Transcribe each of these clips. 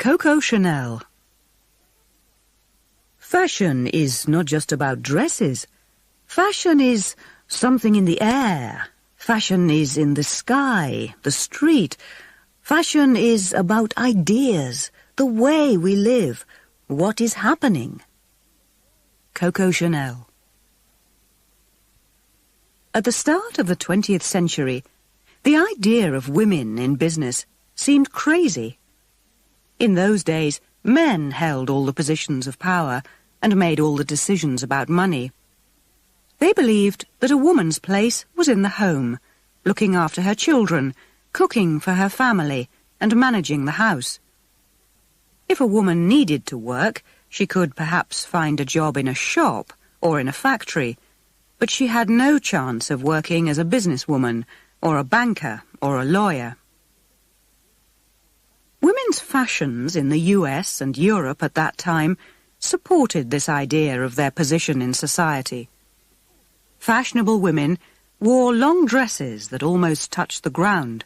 Coco Chanel. Fashion is not just about dresses. Fashion is something in the air. Fashion is in the sky, the street. Fashion is about ideas, the way we live, what is happening. Coco Chanel. At the start of the 20th century, the idea of women in business seemed crazy. In those days, men held all the positions of power and made all the decisions about money. They believed that a woman's place was in the home, looking after her children, cooking for her family, and managing the house. If a woman needed to work, she could perhaps find a job in a shop or in a factory, but she had no chance of working as a businesswoman or a banker or a lawyer. Women's fashions in the US and Europe at that time supported this idea of their position in society. Fashionable women wore long dresses that almost touched the ground.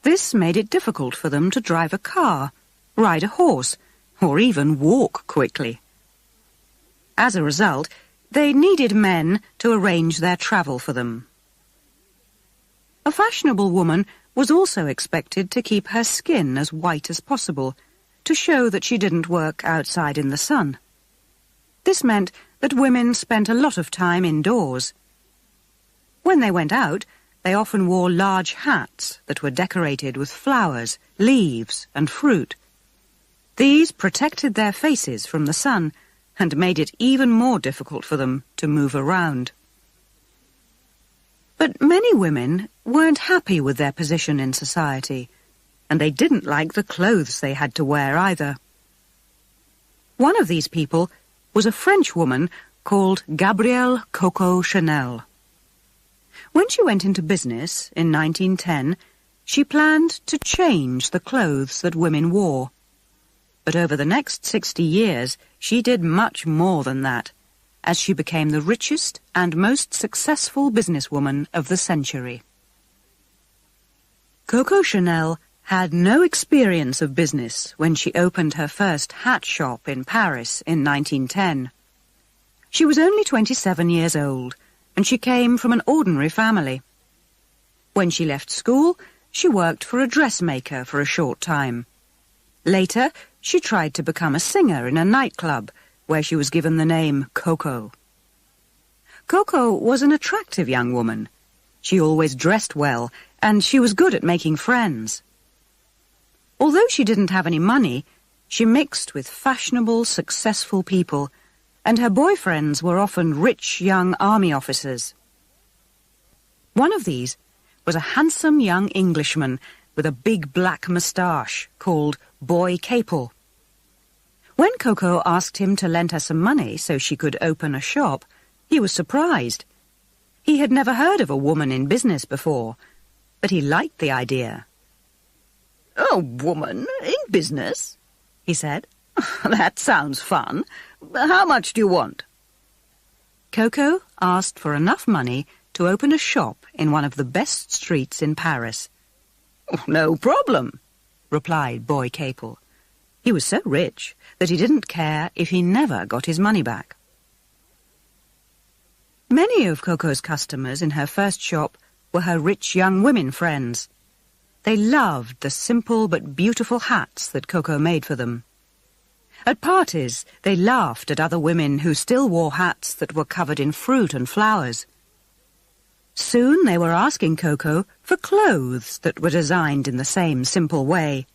This made it difficult for them to drive a car, ride a horse, or even walk quickly. As a result, they needed men to arrange their travel for them. A fashionable woman was also expected to keep her skin as white as possible, to show that she didn't work outside in the sun. This meant that women spent a lot of time indoors. When they went out, they often wore large hats that were decorated with flowers, leaves, and fruit. These protected their faces from the sun and made it even more difficult for them to move around. But many women weren't happy with their position in society, and they didn't like the clothes they had to wear either. One of these people was a French woman called Gabrielle Coco Chanel. When she went into business in 1910, she planned to change the clothes that women wore. But over the next 60 years, she did much more than that, as she became the richest and most successful businesswoman of the century. Coco Chanel had no experience of business when she opened her first hat shop in Paris in 1910. She was only 27 years old, and she came from an ordinary family. When she left school, she worked for a dressmaker for a short time. Later, she tried to become a singer in a nightclub, where she was given the name Coco. Coco was an attractive young woman. She always dressed well, and she was good at making friends. Although she didn't have any money, she mixed with fashionable, successful people, and her boyfriends were often rich young army officers. One of these was a handsome young Englishman with a big black moustache called Boy Capel. When Coco asked him to lend her some money so she could open a shop, he was surprised. He had never heard of a woman in business before, but he liked the idea. "A woman in business?" he said. "That sounds fun. How much do you want?" Coco asked for enough money to open a shop in one of the best streets in Paris. "No problem," replied Boy Capel. He was so rich that he didn't care if he never got his money back. Many of Coco's customers in her first shop were her rich young women friends. They loved the simple but beautiful hats that Coco made for them. At parties, they laughed at other women who still wore hats that were covered in fruit and flowers. Soon they were asking Coco for clothes that were designed in the same simple way.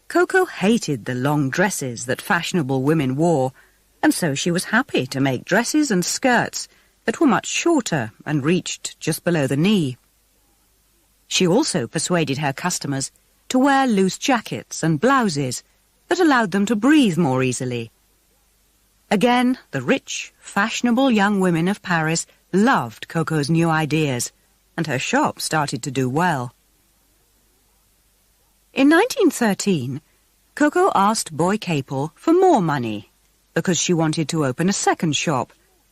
Coco hated the long dresses that fashionable women wore, and so she was happy to make dresses and skirts that were much shorter and reached just below the knee. She also persuaded her customers to wear loose jackets and blouses that allowed them to breathe more easily. Again, the rich, fashionable young women of Paris loved Coco's new ideas, and her shop started to do well. In 1913, Coco asked Boy Capel for more money because she wanted to open a second shop,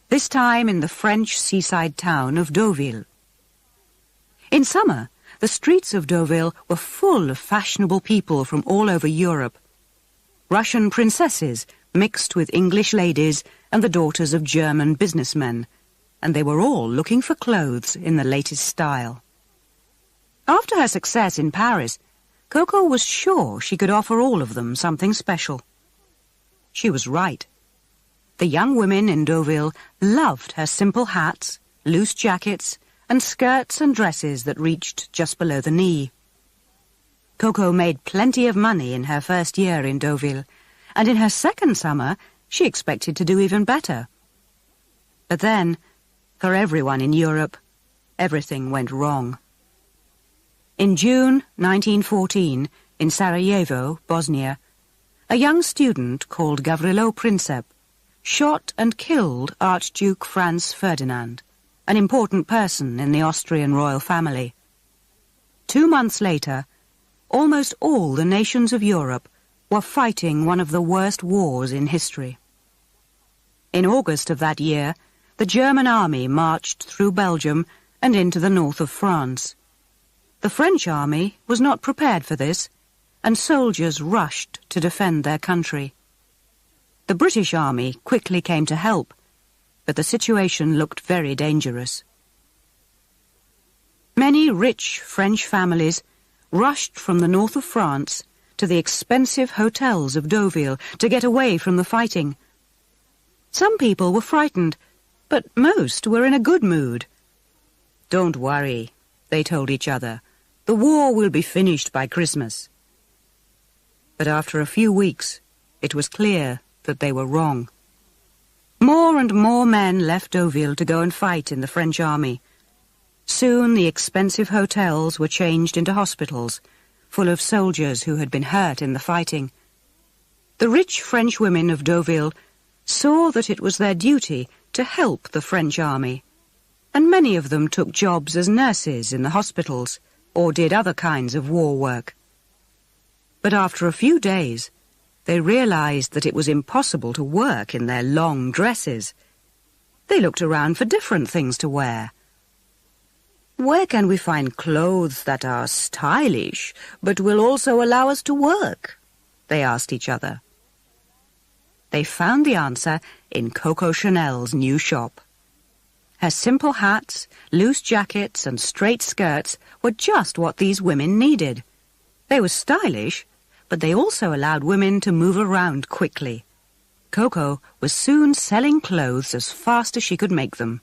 this time in the French seaside town of Deauville. In summer, the streets of Deauville were full of fashionable people from all over Europe, Russian princesses mixed with English ladies and the daughters of German businessmen, and they were all looking for clothes in the latest style. After her success in Paris, Coco was sure she could offer all of them something special. She was right. The young women in Deauville loved her simple hats, loose jackets, and skirts and dresses that reached just below the knee. Coco made plenty of money in her first year in Deauville, and in her second summer she expected to do even better. But then, for everyone in Europe, everything went wrong. In June 1914, in Sarajevo, Bosnia, a young student called Gavrilo Princip shot and killed Archduke Franz Ferdinand, an important person in the Austrian royal family. 2 months later, almost all the nations of Europe were fighting one of the worst wars in history. In August of that year, the German army marched through Belgium and into the north of France. The French army was not prepared for this, and soldiers rushed to defend their country. The British army quickly came to help, but the situation looked very dangerous. Many rich French families rushed from the north of France to the expensive hotels of Deauville to get away from the fighting. Some people were frightened, but most were in a good mood. "Don't worry," they told each other. "The war will be finished by Christmas." But after a few weeks, it was clear that they were wrong. More and more men left Deauville to go and fight in the French army. Soon the expensive hotels were changed into hospitals, full of soldiers who had been hurt in the fighting. The rich French women of Deauville saw that it was their duty to help the French army, and many of them took jobs as nurses in the hospitals or did other kinds of war work. But after a few days, they realized that it was impossible to work in their long dresses. They looked around for different things to wear. "Where can we find clothes that are stylish, but will also allow us to work?" they asked each other. They found the answer in Coco Chanel's new shop. Her simple hats, loose jackets, and straight skirts were just what these women needed. They were stylish, but they also allowed women to move around quickly. Coco was soon selling clothes as fast as she could make them.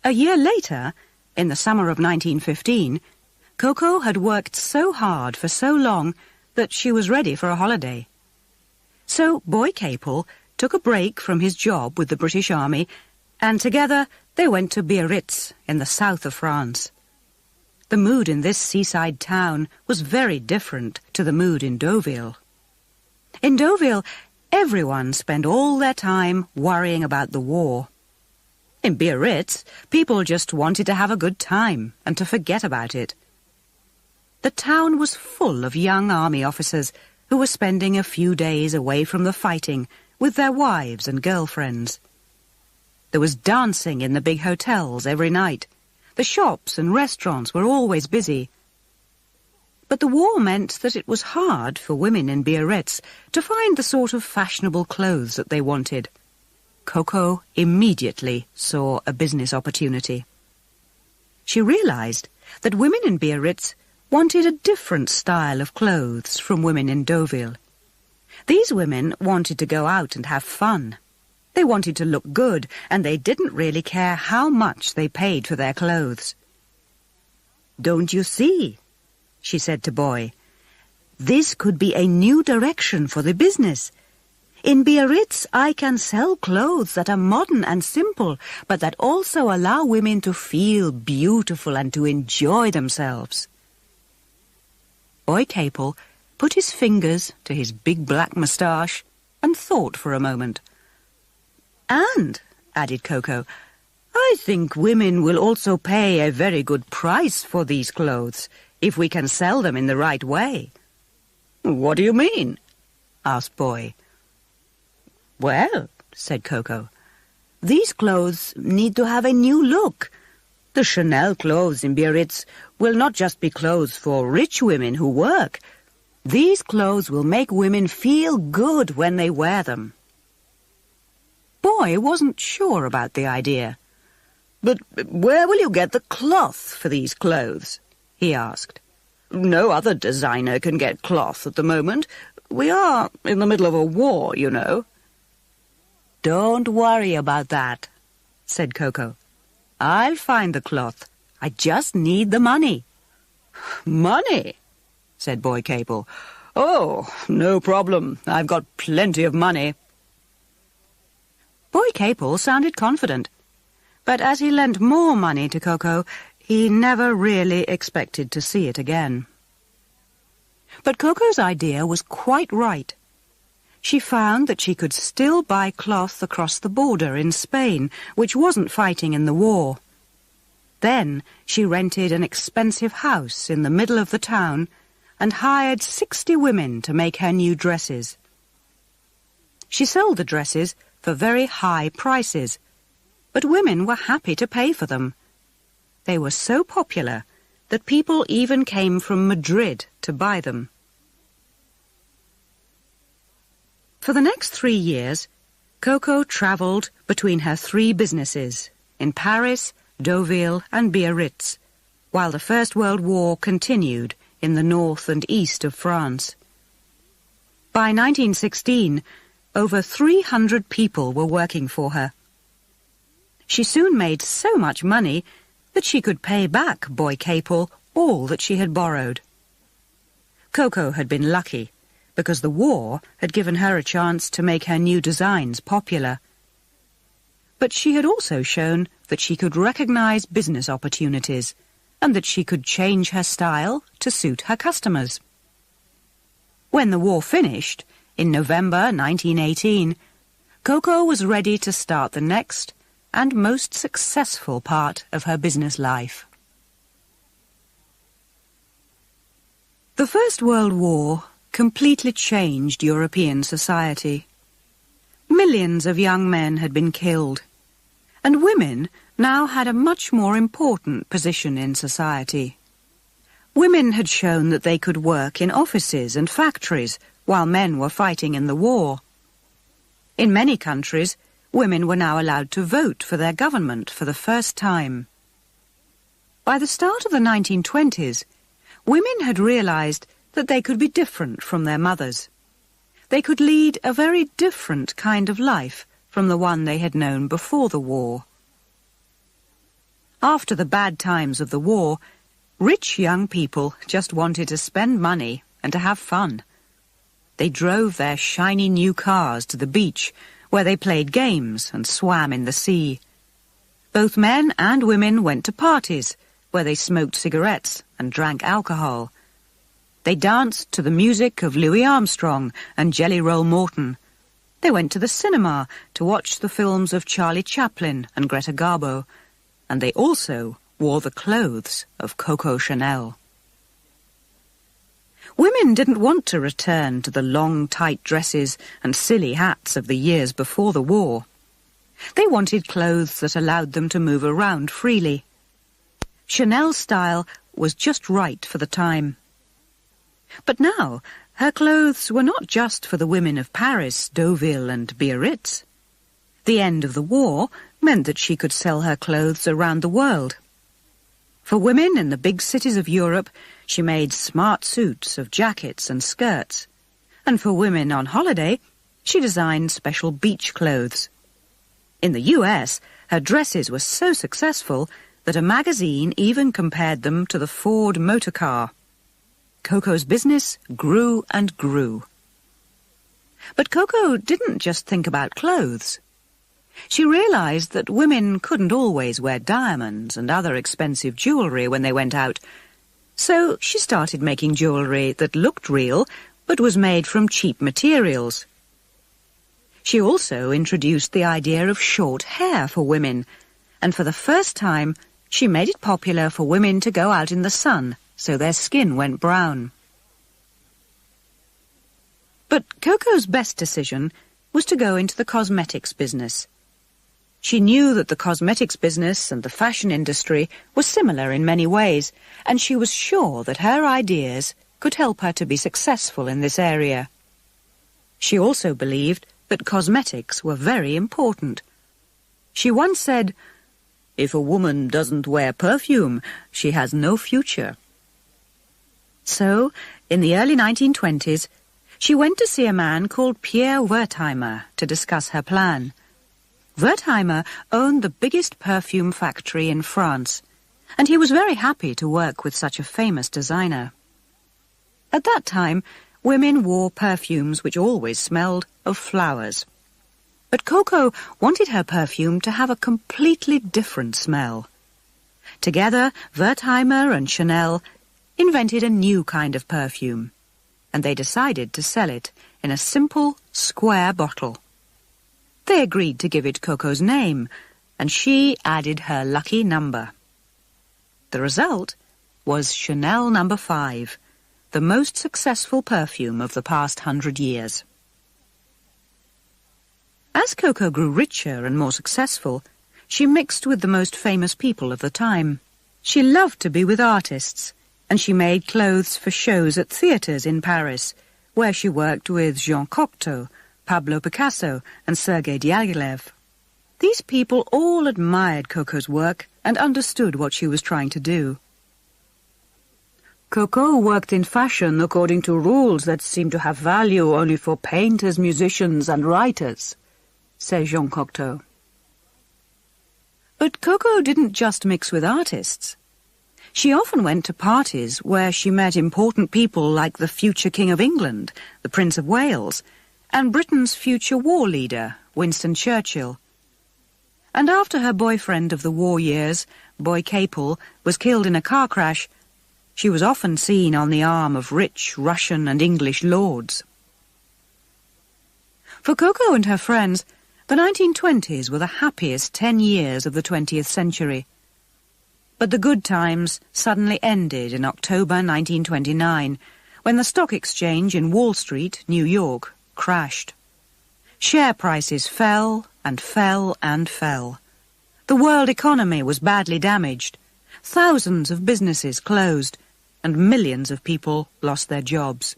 A year later, in the summer of 1915, Coco had worked so hard for so long that she was ready for a holiday. So Boy Capel took a break from his job with the British Army, and together they went to Biarritz in the south of France. The mood in this seaside town was very different to the mood in Deauville. In Deauville, everyone spent all their time worrying about the war. In Biarritz, people just wanted to have a good time and to forget about it. The town was full of young army officers who were spending a few days away from the fighting with their wives and girlfriends. There was dancing in the big hotels every night. The shops and restaurants were always busy. But the war meant that it was hard for women in Biarritz to find the sort of fashionable clothes that they wanted. Coco immediately saw a business opportunity. She realized that women in Biarritz wanted a different style of clothes from women in Deauville. These women wanted to go out and have fun. They wanted to look good, and they didn't really care how much they paid for their clothes. "Don't you see?" she said to Boy. "This could be a new direction for the business. In Biarritz, I can sell clothes that are modern and simple, but that also allow women to feel beautiful and to enjoy themselves." Boy Capel put his fingers to his big black moustache and thought for a moment. "And," added Coco, "I think women will also pay a very good price for these clothes, if we can sell them in the right way." "What do you mean?" asked Boy. "Well," said Coco, "these clothes need to have a new look. The Chanel clothes in Biarritz will not just be clothes for rich women who work. These clothes will make women feel good when they wear them. Boy wasn't sure about the idea. But where will you get the cloth for these clothes? He asked. No other designer can get cloth at the moment. We are in the middle of a war, you know. Don't worry about that, said Koko. I'll find the cloth. I just need the money. Money? Said Boy Capel. Oh, no problem. I've got plenty of money. Boy Capel sounded confident, but as he lent more money to Koko, he never really expected to see it again. But Koko's idea was quite right. She found that she could still buy cloth across the border in Spain, which wasn't fighting in the war. Then she rented an expensive house in the middle of the town and hired 60 women to make her new dresses. She sold the dresses for very high prices, but women were happy to pay for them. They were so popular that people even came from Madrid to buy them. For the next 3 years, Koko travelled between her 3 businesses in Paris, Deauville and Biarritz, while the First World War continued in the north and east of France. By 1916, over 300 people were working for her. She soon made so much money that she could pay back Boy Capel all that she had borrowed. Koko had been lucky, because the war had given her a chance to make her new designs popular. But she had also shown that she could recognize business opportunities and that she could change her style to suit her customers. When the war finished, in November 1918, Koko was ready to start the next and most successful part of her business life. The First World War completely changed European society. Millions of young men had been killed, and women now had a much more important position in society. Women had shown that they could work in offices and factories while men were fighting in the war. In many countries, women were now allowed to vote for their government for the first time. By the start of the 1920s, women had realized that they could be different from their mothers. They could lead a very different kind of life from the one they had known before the war. After the bad times of the war, rich young people just wanted to spend money and to have fun. They drove their shiny new cars to the beach, where they played games and swam in the sea. Both men and women went to parties, where they smoked cigarettes and drank alcohol. They danced to the music of Louis Armstrong and Jelly Roll Morton. They went to the cinema to watch the films of Charlie Chaplin and Greta Garbo, and they also wore the clothes of Coco Chanel. Women didn't want to return to the long, tight dresses and silly hats of the years before the war. They wanted clothes that allowed them to move around freely. Chanel's style was just right for the time. But now, her clothes were not just for the women of Paris, Deauville and Biarritz. The end of the war meant that she could sell her clothes around the world. For women in the big cities of Europe, she made smart suits of jackets and skirts. And for women on holiday, she designed special beach clothes. In the US, her dresses were so successful that a magazine even compared them to the Ford motor car. Coco's business grew and grew. But Coco didn't just think about clothes. She realized that women couldn't always wear diamonds and other expensive jewelry when they went out, so she started making jewelry that looked real but was made from cheap materials. She also introduced the idea of short hair for women, and for the first time she made it popular for women to go out in the sun so their skin went brown. But Coco's best decision was to go into the cosmetics business. She knew that the cosmetics business and the fashion industry were similar in many ways, and she was sure that her ideas could help her to be successful in this area. She also believed that cosmetics were very important. She once said, "If a woman doesn't wear perfume, she has no future." So, in the early 1920s, she went to see a man called Pierre Wertheimer to discuss her plan. Wertheimer owned the biggest perfume factory in France, and he was very happy to work with such a famous designer. At that time, women wore perfumes which always smelled of flowers. But Coco wanted her perfume to have a completely different smell. Together, Wertheimer and Chanel invented a new kind of perfume, and they decided to sell it in a simple, square bottle. They agreed to give it Coco's name, and she added her lucky number. The result was Chanel No. 5, the most successful perfume of the past 100 years. As Coco grew richer and more successful, she mixed with the most famous people of the time. She loved to be with artists, and she made clothes for shows at theatres in Paris, where she worked with Jean Cocteau, Pablo Picasso, and Sergei Diaghilev. These people all admired Coco's work and understood what she was trying to do. Coco worked in fashion according to rules that seemed to have value only for painters, musicians, and writers, said Jean Cocteau. But Coco didn't just mix with artists. She often went to parties where she met important people like the future King of England, the Prince of Wales, and Britain's future war leader, Winston Churchill. And after her boyfriend of the war years, Boy Capel, was killed in a car crash, she was often seen on the arm of rich Russian and English lords. For Coco and her friends, the 1920s were the happiest 10 years of the 20th century. But the good times suddenly ended in October 1929, when the stock exchange in Wall Street, New York, crashed. Share prices fell and fell and fell. The world economy was badly damaged. Thousands of businesses closed, and millions of people lost their jobs.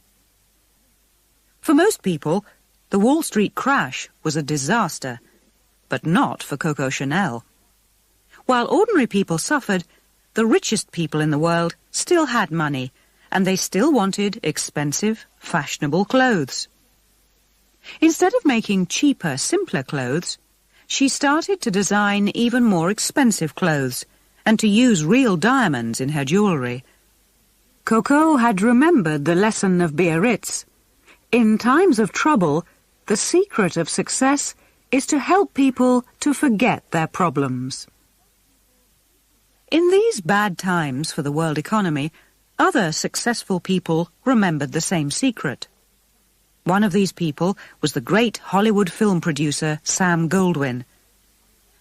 For most people, the Wall Street crash was a disaster, but not for Coco Chanel. While ordinary people suffered, the richest people in the world still had money, and they still wanted expensive, fashionable clothes. Instead of making cheaper, simpler clothes, she started to design even more expensive clothes and to use real diamonds in her jewellery. Coco had remembered the lesson of Biarritz. In times of trouble, the secret of success is to help people to forget their problems. In these bad times for the world economy, other successful people remembered the same secret. One of these people was the great Hollywood film producer Sam Goldwyn.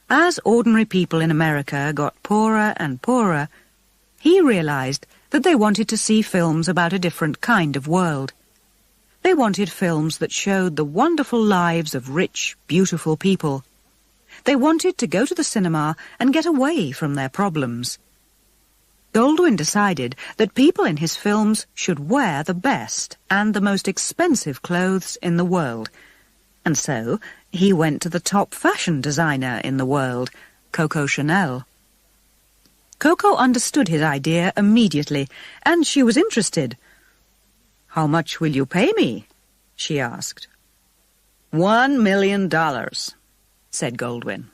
As ordinary people in America got poorer and poorer, he realized that they wanted to see films about a different kind of world. They wanted films that showed the wonderful lives of rich, beautiful people. They wanted to go to the cinema and get away from their problems. Goldwyn decided that people in his films should wear the best and the most expensive clothes in the world. And so he went to the top fashion designer in the world, Coco Chanel. Coco understood his idea immediately, and she was interested. "How much will you pay me?" she asked. $1 million, said Goldwyn.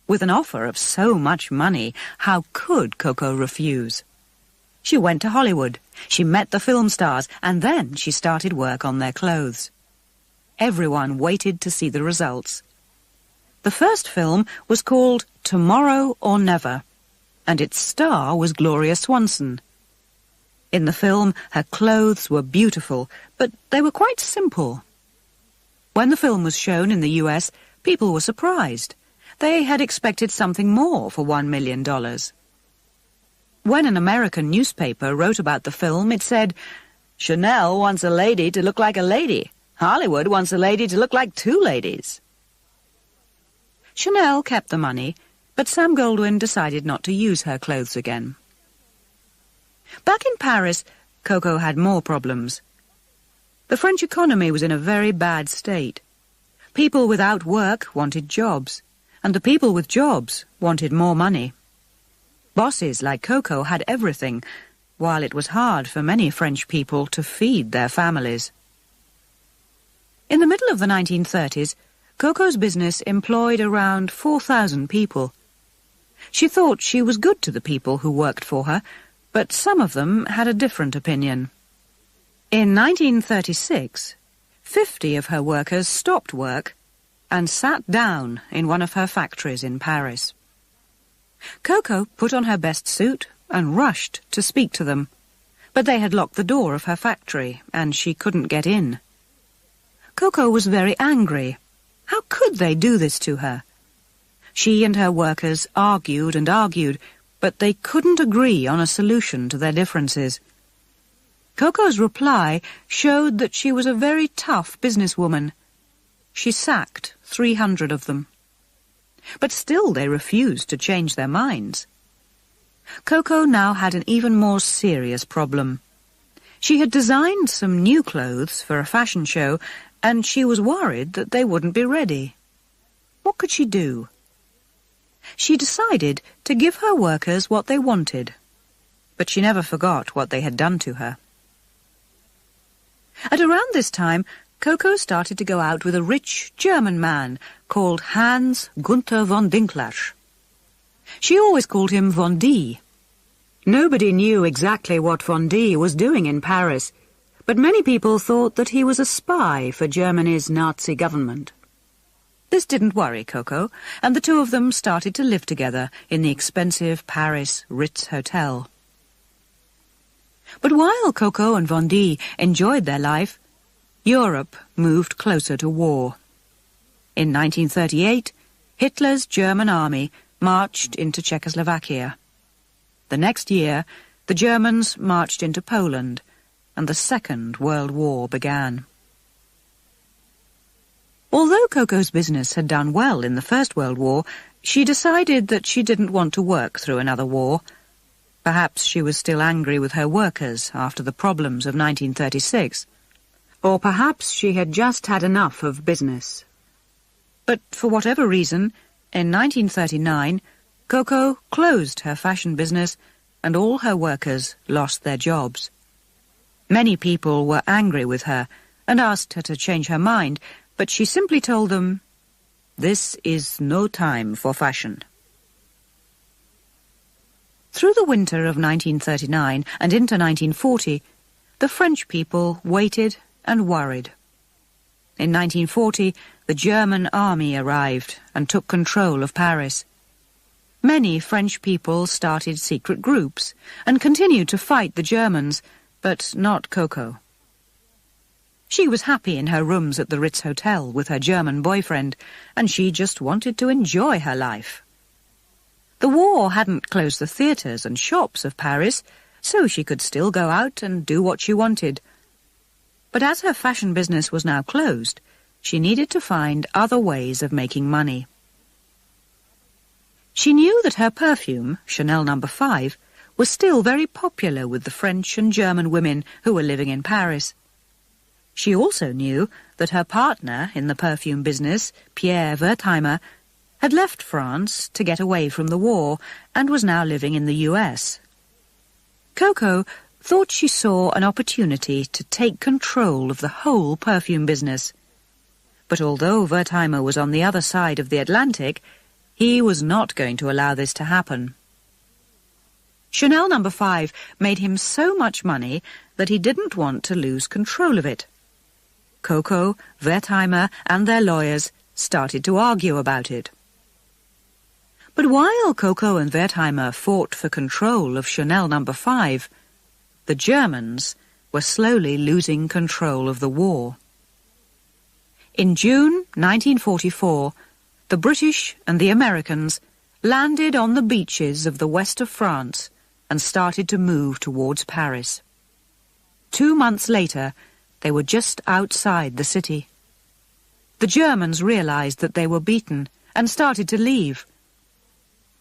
With an offer of so much money, how could Coco refuse? She went to Hollywood, she met the film stars, and then she started work on their clothes. Everyone waited to see the results. The first film was called Tomorrow or Never, and its star was Gloria Swanson. In the film, her clothes were beautiful, but they were quite simple. When the film was shown in the US, people were surprised. They had expected something more for $1 million. When an American newspaper wrote about the film, it said, "Chanel wants a lady to look like a lady. Hollywood wants a lady to look like two ladies." Chanel kept the money, but Sam Goldwyn decided not to use her clothes again. Back in Paris, Cocoa had more problems. The French economy was in a very bad state. People without work wanted jobs, and the people with jobs wanted more money. Bosses like Cocoa had everything, while it was hard for many French people to feed their families. In the middle of the 1930s, Cocoa's business employed around 4,000 people. She thought she was good to the people who worked for her, but some of them had a different opinion. In 1936, 50 of her workers stopped work and sat down in one of her factories in Paris. Cocoa put on her best suit and rushed to speak to them, but they had locked the door of her factory and she couldn't get in. Cocoa was very angry. How could they do this to her? She and her workers argued and argued, but they couldn't agree on a solution to their differences. Cocoa's reply showed that she was a very tough businesswoman. She sacked 300 of them. But still they refused to change their minds. Cocoa now had an even more serious problem. She had designed some new clothes for a fashion show, and she was worried that they wouldn't be ready. What could she do? She decided to give her workers what they wanted, but she never forgot what they had done to her. At around this time, Cocoa started to go out with a rich German man called Hans Gunther von Dinklage. She always called him Von D. Nobody knew exactly what Von D was doing in Paris, but many people thought that he was a spy for Germany's Nazi government. This didn't worry Cocoa, and the two of them started to live together in the expensive Paris Ritz Hotel. But while Cocoa and Von D enjoyed their life, Europe moved closer to war. In 1938, Hitler's German army marched into Czechoslovakia. The next year, the Germans marched into Poland, and the Second World War began. Although Cocoa's business had done well in the First World War, she decided that she didn't want to work through another war. Perhaps she was still angry with her workers after the problems of 1936. Or perhaps she had just had enough of business. But for whatever reason, in 1939, Cocoa closed her fashion business and all her workers lost their jobs. Many people were angry with her and asked her to change her mind, but she simply told them, "This is no time for fashion." Through the winter of 1939 and into 1940, the French people waited and worried. In 1940, the German army arrived and took control of Paris. Many French people started secret groups and continued to fight the Germans, but not Cocoa. She was happy in her rooms at the Ritz Hotel with her German boyfriend, and she just wanted to enjoy her life. The war hadn't closed the theatres and shops of Paris, so she could still go out and do what she wanted. But as her fashion business was now closed, she needed to find other ways of making money. She knew that her perfume, Chanel No. 5, was still very popular with the French and German women who were living in Paris. She also knew that her partner in the perfume business, Pierre Wertheimer, had left France to get away from the war and was now living in the US. Cocoa thought she saw an opportunity to take control of the whole perfume business. But although Wertheimer was on the other side of the Atlantic, he was not going to allow this to happen. Chanel No. 5 made him so much money that he didn't want to lose control of it. Cocoa, Wertheimer, and their lawyers started to argue about it. But while Cocoa and Wertheimer fought for control of Chanel No. 5, the Germans were slowly losing control of the war. In June 1944, the British and the Americans landed on the beaches of the west of France and started to move towards Paris. 2 months later, they were just outside the city. The Germans realized that they were beaten and started to leave.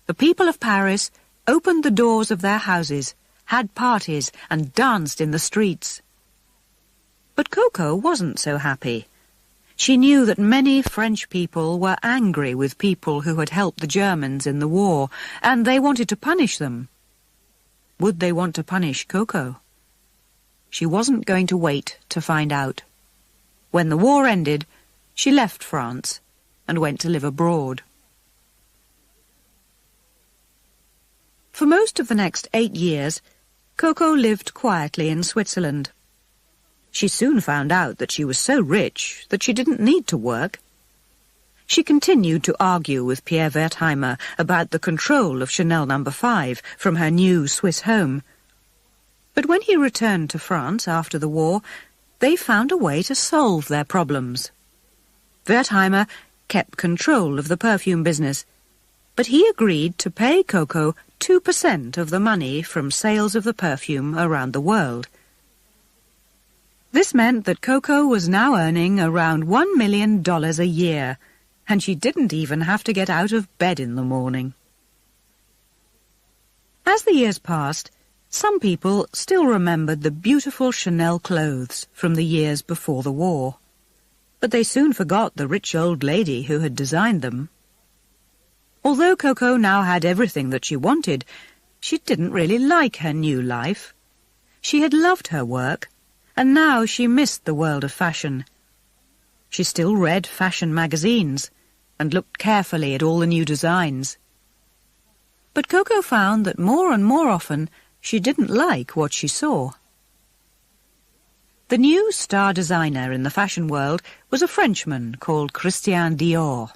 The people of Paris opened the doors of their houses had parties and danced in the streets. But Coco wasn't so happy. She knew that many French people were angry with people who had helped the Germans in the war, and they wanted to punish them. Would they want to punish Coco? She wasn't going to wait to find out. When the war ended, she left France and went to live abroad. For most of the next 8 years, Coco lived quietly in Switzerland. She soon found out that she was so rich that she didn't need to work. She continued to argue with Pierre Wertheimer about the control of Chanel No. 5 from her new Swiss home. But when he returned to France after the war, they found a way to solve their problems. Wertheimer kept control of the perfume business, but he agreed to pay Coco 2% of the money from sales of the perfume around the world. This meant that Coco was now earning around $1 million a year, and she didn't even have to get out of bed in the morning. As the years passed, some people still remembered the beautiful Chanel clothes from the years before the war, but they soon forgot the rich old lady who had designed them. Although Coco now had everything that she wanted, she didn't really like her new life. She had loved her work, and now she missed the world of fashion. She still read fashion magazines and looked carefully at all the new designs. But Coco found that more and more often she didn't like what she saw. The new star designer in the fashion world was a Frenchman called Christian Dior.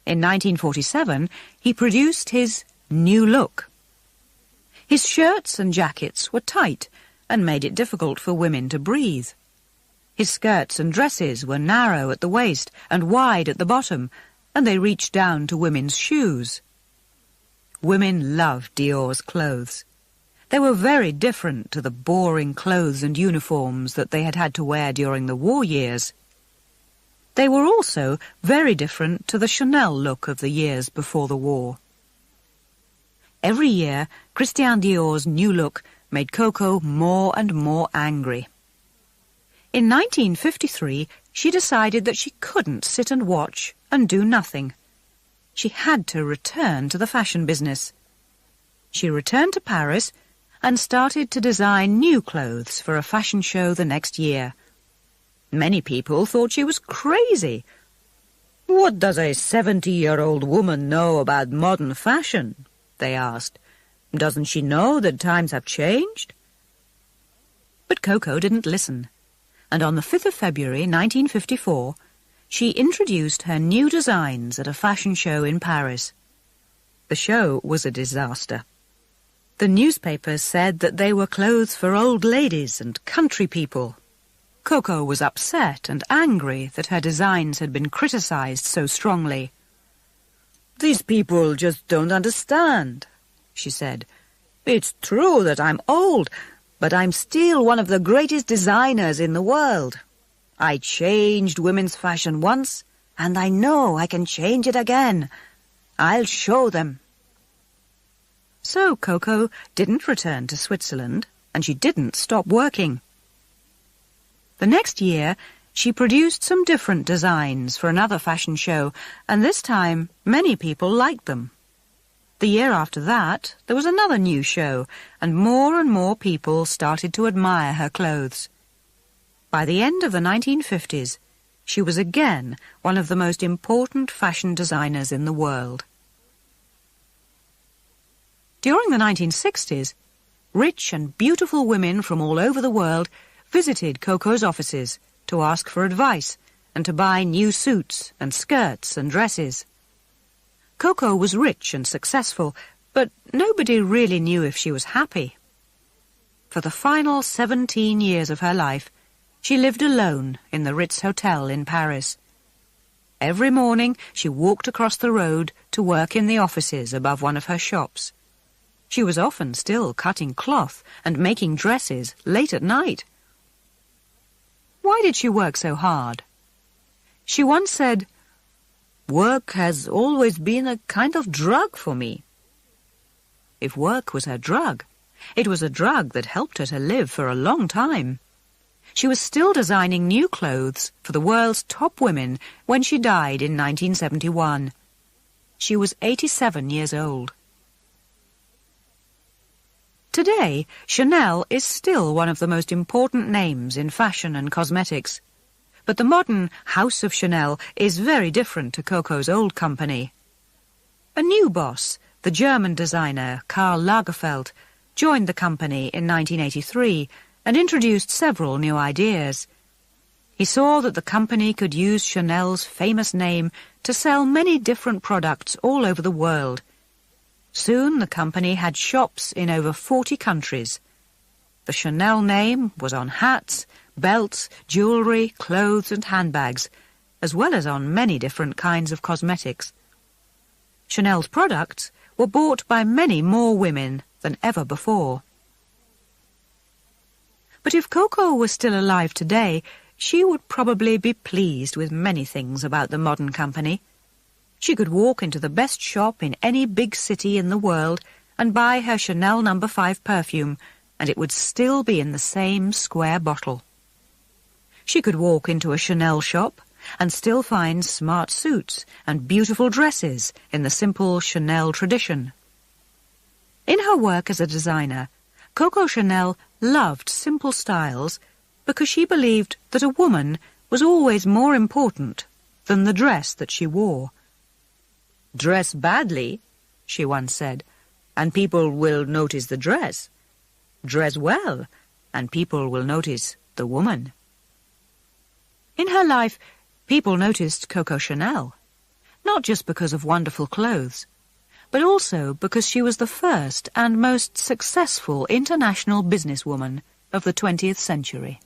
In 1947, he produced his new look. His shirts and jackets were tight and made it difficult for women to breathe. His skirts and dresses were narrow at the waist and wide at the bottom, and they reached down to women's shoes. Women loved Dior's clothes. They were very different to the boring clothes and uniforms that they had had to wear during the war years. They were also very different to the Chanel look of the years before the war. Every year, Christian Dior's new look made Coco more and more angry. In 1953, she decided that she couldn't sit and watch and do nothing. She had to return to the fashion business. She returned to Paris and started to design new clothes for a fashion show the next year. Many people thought she was crazy. "What does a 70-year-old woman know about modern fashion?" they asked. "Doesn't she know that times have changed?" But Coco didn't listen, and on the 5th of February 1954, she introduced her new designs at a fashion show in Paris. The show was a disaster. The newspapers said that they were clothes for old ladies and country people. Coco was upset and angry that her designs had been criticized so strongly. "These people just don't understand," she said. "It's true that I'm old, but I'm still one of the greatest designers in the world. I changed women's fashion once, and I know I can change it again. I'll show them." So Coco didn't return to Switzerland, and she didn't stop working. The next year, she produced some different designs for another fashion show, and this time many people liked them. The year after that, there was another new show, and more people started to admire her clothes. By the end of the 1950s, she was again one of the most important fashion designers in the world. During the 1960s, rich and beautiful women from all over the world visited Coco's offices to ask for advice and to buy new suits and skirts and dresses. Coco was rich and successful, but nobody really knew if she was happy. For the final 17 years of her life, she lived alone in the Ritz Hotel in Paris. Every morning she walked across the road to work in the offices above one of her shops. She was often still cutting cloth and making dresses late at night. Why did she work so hard? She once said, "Work has always been a kind of drug for me." If work was her drug, It was a drug that helped her to live for a long time. She was still designing new clothes for the world's top women when she died in 1971. She was 87 years old. Today, Chanel is still one of the most important names in fashion and cosmetics. But the modern House of Chanel is very different to Coco's old company. A new boss, the German designer Karl Lagerfeld, joined the company in 1983 and introduced several new ideas. He saw that the company could use Chanel's famous name to sell many different products all over the world. Soon the company had shops in over 40 countries. The Chanel name was on hats, belts, jewellery, clothes and handbags, as well as on many different kinds of cosmetics. Chanel's products were bought by many more women than ever before. But if Coco was still alive today, she would probably be pleased with many things about the modern company. She could walk into the best shop in any big city in the world and buy her Chanel No. 5 perfume, and it would still be in the same square bottle. She could walk into a Chanel shop and still find smart suits and beautiful dresses in the simple Chanel tradition. In her work as a designer, Coco Chanel loved simple styles because she believed that a woman was always more important than the dress that she wore. "Dress badly," she once said, "and people will notice the dress. Dress well, and people will notice the woman." In her life, people noticed Coco Chanel, not just because of wonderful clothes, but also because she was the first and most successful international businesswoman of the 20th century.